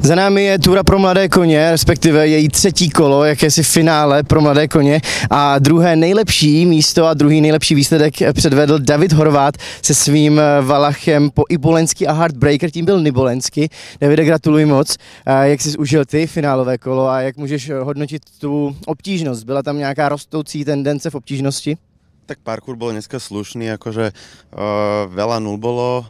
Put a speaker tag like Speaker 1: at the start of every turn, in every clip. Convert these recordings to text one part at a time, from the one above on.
Speaker 1: Za námi je túra pro mladé koně, respektive její třetí kolo, jakési finále pro mladé koně a druhé nejlepší místo a druhý nejlepší výsledek předvedl David Horváth se svým Valachem po Ibolenský a Heartbreaker, tím byl Nibolenský. Davide, gratuluji moc. Jak jsi užil ty finálové kolo a jak můžeš hodnotit tu obtížnost? Byla tam nějaká rostoucí tendence v obtížnosti?
Speaker 2: Tak parkour bol dneska slušný, akože veľa nul bolo.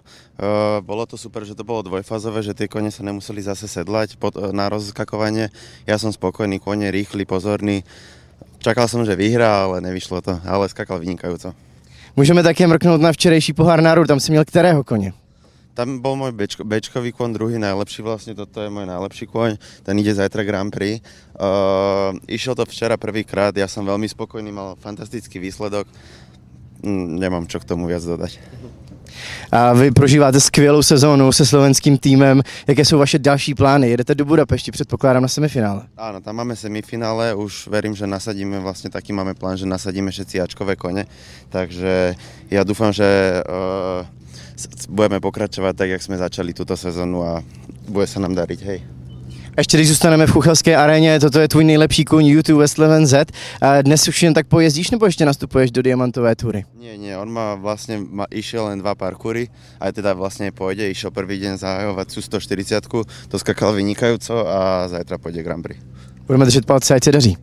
Speaker 2: Bolo to super, že to bolo dvojfázové, že tie kone sa nemuseli zase sedlať na rozskakovanie. Ja som spokojný, kone rýchly, pozorný. Čakal som, že vyhrá, ale nevyšlo to, ale skakal vynikajúco.
Speaker 1: Můžeme také mrknout na včerejší pohár národů, tam si měl kterého koně?
Speaker 2: Tam bol môj bečkový kôň, druhý najlepší vlastne, toto je môj najlepší kôň, ten ide zajtra Grand Prix. Išiel to včera prvýkrát, ja som veľmi spokojný, mal fantastický výsledok, nemám čo k tomu viac dodať.
Speaker 1: A vy prožíváte skvělou sezónu se slovenským týmem, jaké jsou vaše další plány? Jedete do Budapešti, předpokládám, na semifinále.
Speaker 2: Áno, tam máme semifinále, už verím, že nasadíme, vlastne taký máme plán, že nasadíme všetci ačkové kone, takže ja dúfam, že budeme pokračovať tak, jak sme začali túto sezónu a bude sa nám dariť, hej.
Speaker 1: Ještě když zůstaneme v Chuchelské aréně, toto je tvůj nejlepší kůň YouTube Westleven Z. Dnes už jen tak pojezdíš nebo ještě nastupuješ do diamantové tury?
Speaker 2: Nie, on išiel len 2 parkoury, aj teda vlastne pôjde, išiel prvý deň zahajovať 140, to skakal vynikajúco a zajtra pôjde Grand Prix.
Speaker 1: Budeme držet palce, ať se daří.